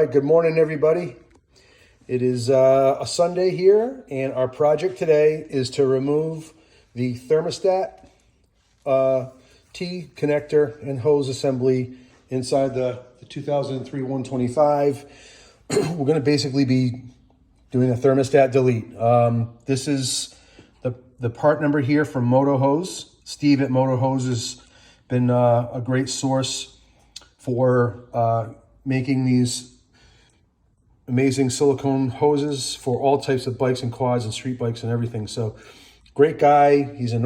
right, good morning, everybody. It is a Sunday here, and our project today is to remove the thermostat T connector and hose assembly inside the 2003 125. We're going to basically be doing a thermostat delete. This is the part number here from Motohose. Steve at Motohose has been a great source for making these amazing silicone hoses for all types of bikes and quads and street bikes and everything. So great guy. He's in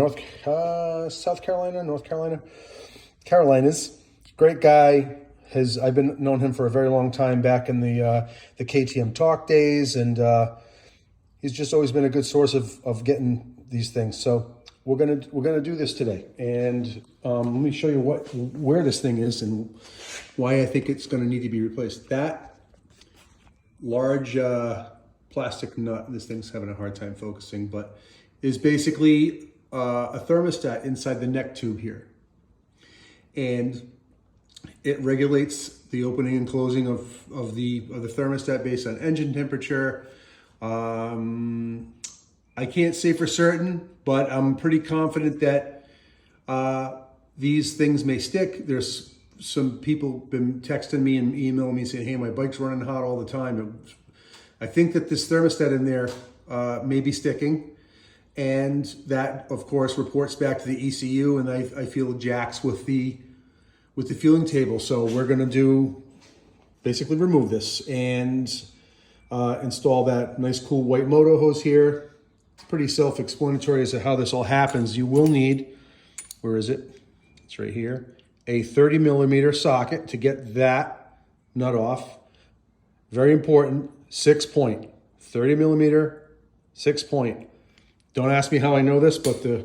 South Carolina, Carolinas. Great guy. I've known him for a very long time back in the KTM talk days, and he's just always been a good source of getting these things. So we're gonna do this today, and let me show you where this thing is and why I think it's going to need to be replaced. That large plastic nut, this thing's having a hard time focusing, but is basically a thermostat inside the neck tube here. And it regulates the opening and closing of the thermostat based on engine temperature. I can't say for certain, but I'm pretty confident that these things may stick. There's some people been texting me and emailing me saying, hey, my bike's running hot all the time. I think that this thermostat in there may be sticking. And that, of course, reports back to the ECU, and I feel jacks with the fueling table. So we're going to basically remove this and install that nice, cool white Motohose here. It's pretty self-explanatory as to how this all happens. You will need, where is it? It's right here. A 30 millimeter socket to get that nut off. Very important, 6 point, 30 millimeter, 6 point. Don't ask me how I know this, but the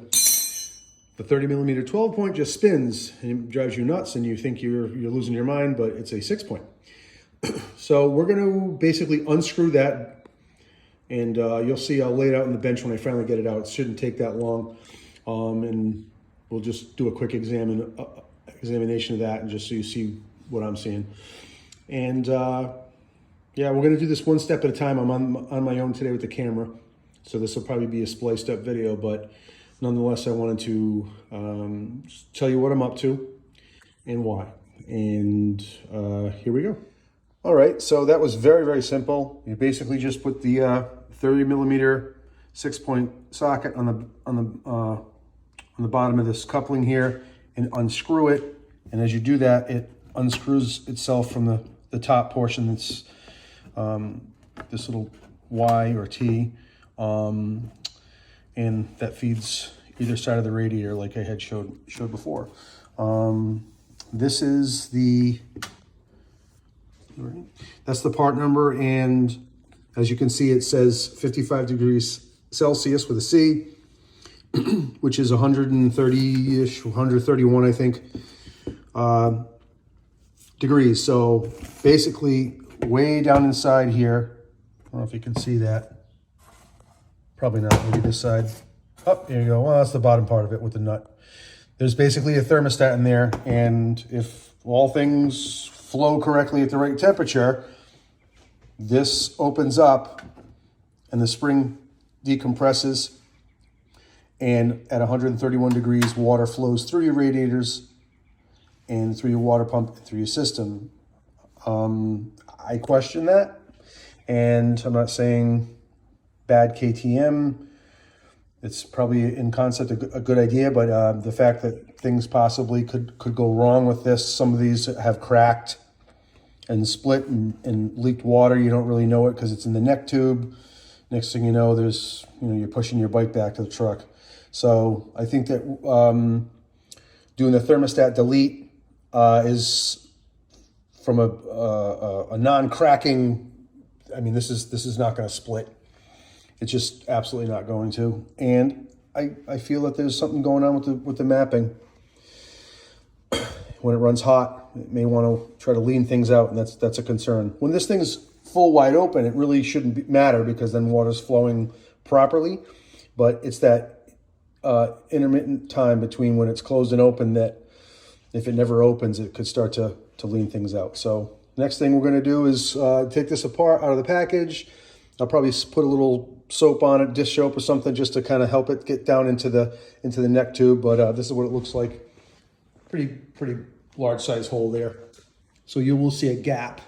30 millimeter 12 point just spins and it drives you nuts and you think you're losing your mind, but it's a 6 point. So we're gonna basically unscrew that, and you'll see I'll lay it out on the bench when I finally get it out. It shouldn't take that long. And we'll just do a quick examination of that, and just so you see what I'm seeing. And yeah, we're gonna do this one step at a time. I'm on my own today with the camera, so this will probably be a spliced up video, but nonetheless, I wanted to just tell you what I'm up to and why. And here we go. All right, so that was very, very simple. You basically just put the 30 millimeter 6 point socket on the bottom of this coupling here and unscrew it. And as you do that, it unscrews itself from the top portion that's this little Y or T, and that feeds either side of the radiator like I had showed before. This is that's the part number, and as you can see, it says 55 degrees Celsius with a C, which is 130-ish, 131, I think, degrees. So basically, way down inside here, I don't know if you can see that. Probably not, maybe this side. Oh, there you go. Well, that's the bottom part of it with the nut. There's basically a thermostat in there, and if all things flow correctly at the right temperature, this opens up and the spring decompresses, and at 131 degrees, water flows through your radiators and through your water pump, through your system. I question that, and I'm not saying bad KTM. It's probably in concept a good idea, but the fact that things possibly could go wrong with this, some of these have cracked and split and leaked water. You don't really know it because it's in the neck tube. Next thing you know, you're pushing your bike back to the truck. So I think that doing the thermostat delete is from a non-cracking. I mean, this is not going to split. It's just absolutely not going to. And I feel that there's something going on with the mapping. When it runs hot, it may want to try to lean things out, and that's a concern. When this thing is full wide open, it really shouldn't matter because then water's flowing properly. But it's that intermittent time between when it's closed and open that if it never opens, it could start to lean things out. So next thing we're going to do is take this apart out of the package. I'll probably put a little soap on it, dish soap or something, just to kind of help it get down into the neck tube. But this is what it looks like. Pretty large size hole there. So you will see a gap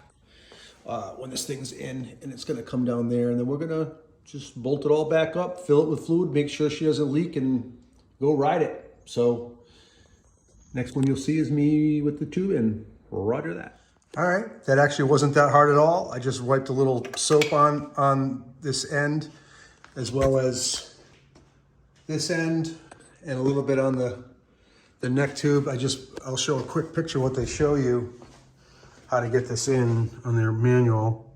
when this thing's in, and it's going to come down there. And then we're going to just bolt it all back up, fill it with fluid, make sure she doesn't leak, and go ride it. So next one you'll see is me with the tube, and roger that. All right, that actually wasn't that hard at all. I just wiped a little soap on this end, as well as this end, and a little bit on the neck tube. I'll show a quick picture of what they show you, how to get this in on their manual.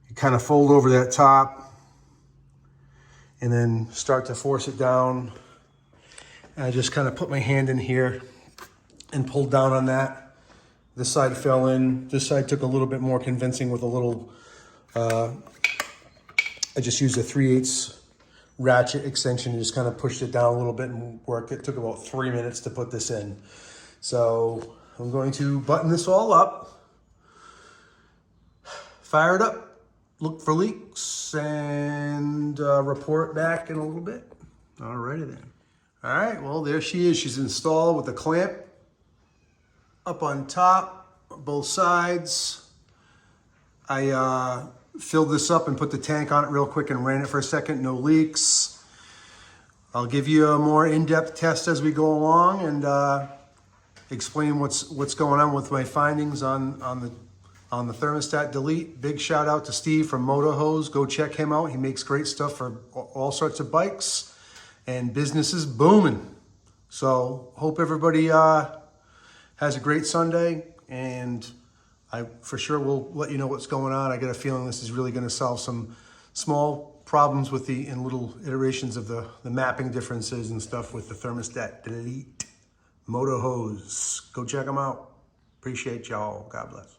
You kind of fold over that top, and then start to force it down. And I just kind of put my hand in here and pulled down on that. This side fell in. This side took a little bit more convincing with a little, I just used a 3/8 ratchet extension and just kind of pushed it down a little bit and worked. It took about 3 minutes to put this in. So I'm going to button this all up, fire it up, look for leaks, and report back in a little bit. Alrighty then. All right, well, there she is. She's installed with a clamp up on top, both sides. I filled this up and put the tank on it real quick and ran it for a second, no leaks. I'll give you a more in-depth test as we go along and explain what's going on with my findings on the thermostat delete. Big shout out to Steve from Motohose. Go check him out. He makes great stuff for all sorts of bikes, and business is booming. So hope everybody has a great Sunday, and I for sure will let you know what's going on. I got a feeling this is really going to solve some small problems with in little iterations of the mapping differences and stuff with the thermostat delete. Motohose. Go check them out. Appreciate y'all. God bless.